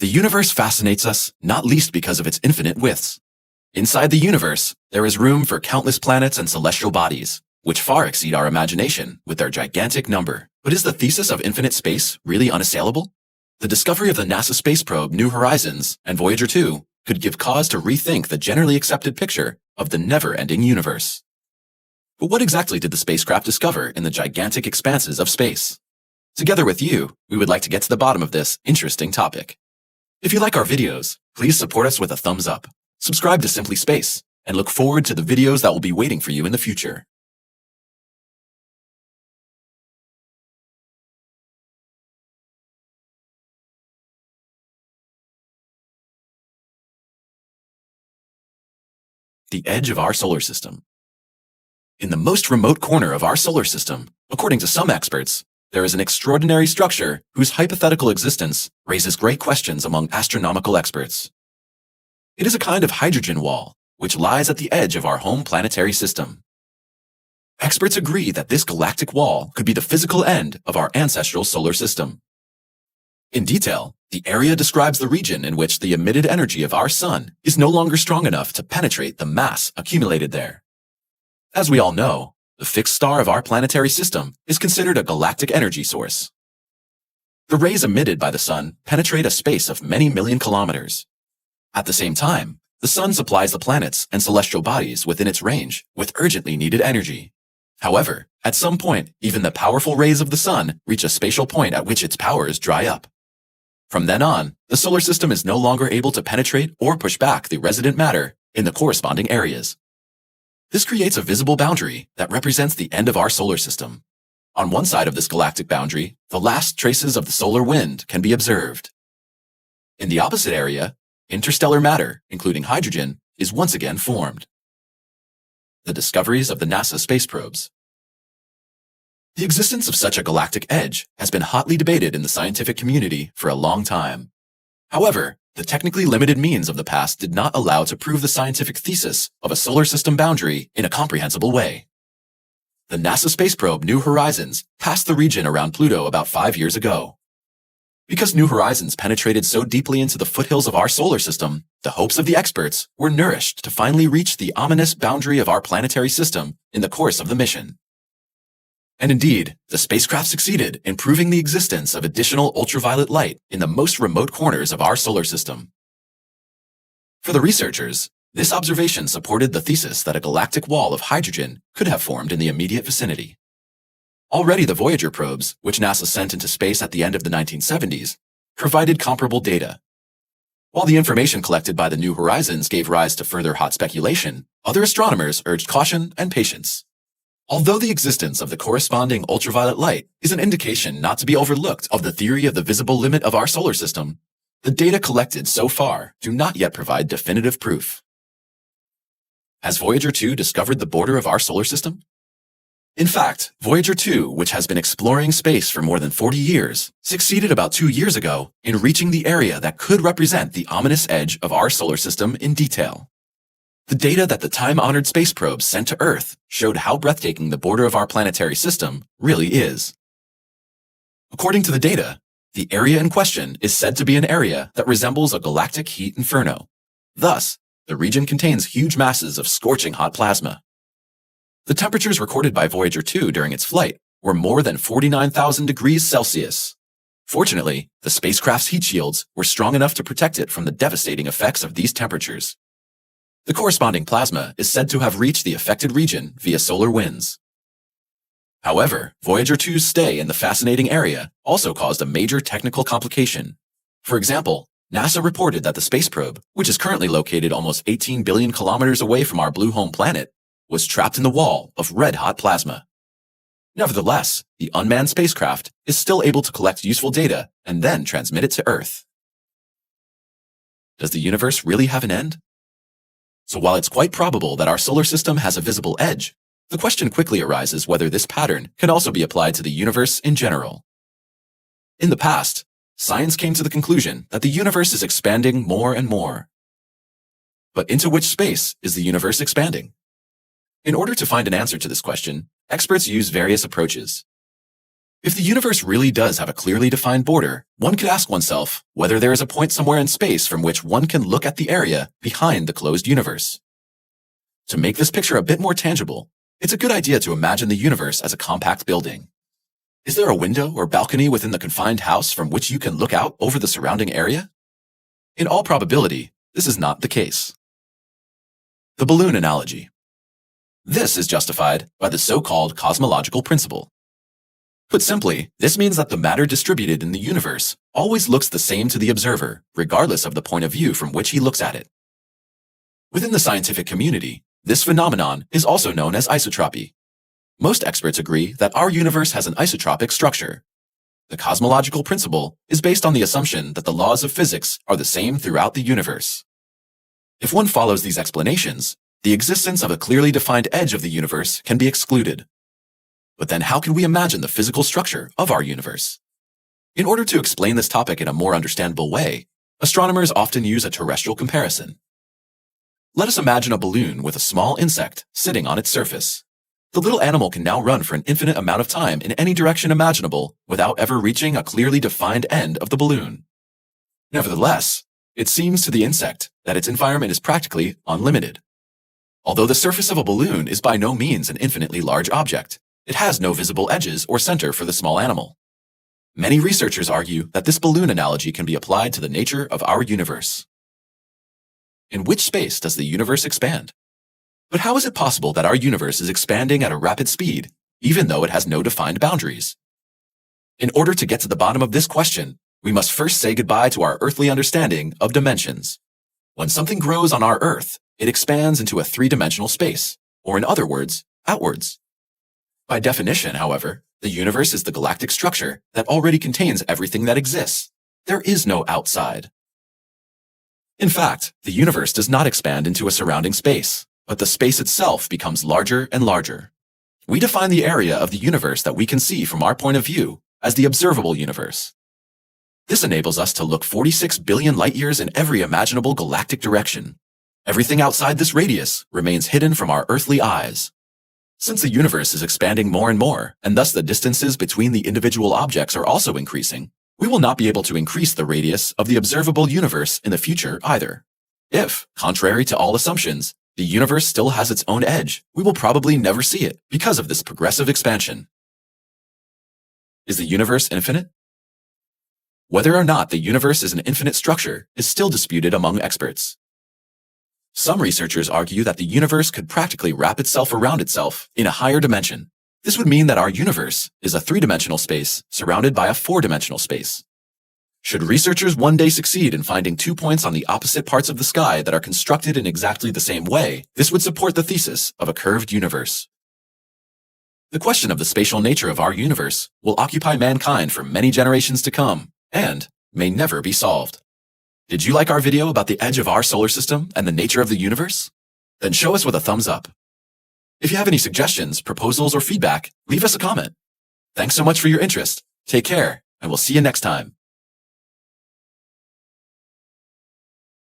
The universe fascinates us, not least because of its infinite widths. Inside the universe, there is room for countless planets and celestial bodies, which far exceed our imagination with their gigantic number. But is the thesis of infinite space really unassailable? The discovery of the NASA space probe New Horizons and Voyager 2 could give cause to rethink the generally accepted picture of the never-ending universe. But what exactly did the spacecraft discover in the gigantic expanses of space? Together with you, we would like to get to the bottom of this interesting topic. If you like our videos, please support us with a thumbs up, subscribe to Simply Space, and look forward to the videos that will be waiting for you in the future. The edge of our solar system. In the most remote corner of our solar system, according to some experts, there is an extraordinary structure whose hypothetical existence raises great questions among astronomical experts. It is a kind of hydrogen wall, which lies at the edge of our home planetary system. Experts agree that this galactic wall could be the physical end of our ancestral solar system. In detail, the area describes the region in which the emitted energy of our sun is no longer strong enough to penetrate the mass accumulated there. As we all know, the fixed star of our planetary system is considered a galactic energy source. The rays emitted by the sun penetrate a space of many million kilometers. At the same time, the sun supplies the planets and celestial bodies within its range with urgently needed energy. However, at some point, even the powerful rays of the sun reach a spatial point at which its powers dry up. From then on, the solar system is no longer able to penetrate or push back the resident matter in the corresponding areas. This creates a visible boundary that represents the end of our solar system. On one side of this galactic boundary, the last traces of the solar wind can be observed. In the opposite area, interstellar matter, including hydrogen, is once again formed. The discoveries of the NASA space probes. The existence of such a galactic edge has been hotly debated in the scientific community for a long time. However, the technically limited means of the past did not allow to prove the scientific thesis of a solar system boundary in a comprehensible way. The NASA space probe New Horizons passed the region around Pluto about 5 years ago. Because New Horizons penetrated so deeply into the foothills of our solar system, the hopes of the experts were nourished to finally reach the ominous boundary of our planetary system in the course of the mission. And indeed, the spacecraft succeeded in proving the existence of additional ultraviolet light in the most remote corners of our solar system. For the researchers, this observation supported the thesis that a galactic wall of hydrogen could have formed in the immediate vicinity. Already the Voyager probes, which NASA sent into space at the end of the 1970s, provided comparable data. While the information collected by the New Horizons gave rise to further hot speculation, other astronomers urged caution and patience. Although the existence of the corresponding ultraviolet light is an indication not to be overlooked of the theory of the visible limit of our solar system, the data collected so far do not yet provide definitive proof. Has Voyager 2 discovered the border of our solar system? In fact, Voyager 2, which has been exploring space for more than 40 years, succeeded about 2 years ago in reaching the area that could represent the ominous edge of our solar system in detail. The data that the time-honored space probes sent to Earth showed how breathtaking the border of our planetary system really is. According to the data, the area in question is said to be an area that resembles a galactic heat inferno. Thus, the region contains huge masses of scorching hot plasma. The temperatures recorded by Voyager 2 during its flight were more than 49,000 degrees Celsius. Fortunately, the spacecraft's heat shields were strong enough to protect it from the devastating effects of these temperatures. The corresponding plasma is said to have reached the affected region via solar winds. However, Voyager 2's stay in the fascinating area also caused a major technical complication. For example, NASA reported that the space probe, which is currently located almost 18 billion kilometers away from our blue home planet, was trapped in the wall of red-hot plasma. Nevertheless, the unmanned spacecraft is still able to collect useful data and then transmit it to Earth. Does the universe really have an end? So while it's quite probable that our solar system has a visible edge, the question quickly arises whether this pattern can also be applied to the universe in general. In the past, science came to the conclusion that the universe is expanding more and more. But into which space is the universe expanding? In order to find an answer to this question, experts use various approaches. If the universe really does have a clearly defined border, one could ask oneself whether there is a point somewhere in space from which one can look at the area behind the closed universe. To make this picture a bit more tangible, it's a good idea to imagine the universe as a compact building. Is there a window or balcony within the confined house from which you can look out over the surrounding area? In all probability, this is not the case. The balloon analogy. This is justified by the so-called cosmological principle. Put simply, this means that the matter distributed in the universe always looks the same to the observer, regardless of the point of view from which he looks at it. Within the scientific community, this phenomenon is also known as isotropy. Most experts agree that our universe has an isotropic structure. The cosmological principle is based on the assumption that the laws of physics are the same throughout the universe. If one follows these explanations, the existence of a clearly defined edge of the universe can be excluded. But then how can we imagine the physical structure of our universe? In order to explain this topic in a more understandable way, astronomers often use a terrestrial comparison. Let us imagine a balloon with a small insect sitting on its surface. The little animal can now run for an infinite amount of time in any direction imaginable without ever reaching a clearly defined end of the balloon. Nevertheless, it seems to the insect that its environment is practically unlimited. Although the surface of a balloon is by no means an infinitely large object, it has no visible edges or center for the small animal. Many researchers argue that this balloon analogy can be applied to the nature of our universe. In which space does the universe expand? But how is it possible that our universe is expanding at a rapid speed, even though it has no defined boundaries? In order to get to the bottom of this question, we must first say goodbye to our earthly understanding of dimensions. When something grows on our Earth, it expands into a three-dimensional space, or in other words, outwards. By definition, however, the universe is the galactic structure that already contains everything that exists. There is no outside. In fact, the universe does not expand into a surrounding space, but the space itself becomes larger and larger. We define the area of the universe that we can see from our point of view as the observable universe. This enables us to look 46 billion light-years in every imaginable galactic direction. Everything outside this radius remains hidden from our earthly eyes. Since the universe is expanding more and more, and thus the distances between the individual objects are also increasing, we will not be able to increase the radius of the observable universe in the future either. If, contrary to all assumptions, the universe still has its own edge, we will probably never see it because of this progressive expansion. Is the universe infinite? Whether or not the universe is an infinite structure is still disputed among experts. Some researchers argue that the universe could practically wrap itself around itself in a higher dimension. This would mean that our universe is a three-dimensional space surrounded by a four-dimensional space. Should researchers one day succeed in finding 2 points on the opposite parts of the sky that are constructed in exactly the same way, this would support the thesis of a curved universe. The question of the spatial nature of our universe will occupy mankind for many generations to come, and may never be solved. Did you like our video about the edge of our solar system and the nature of the universe? Then show us with a thumbs up. If you have any suggestions, proposals, or feedback, leave us a comment. Thanks so much for your interest. Take care, and we'll see you next time.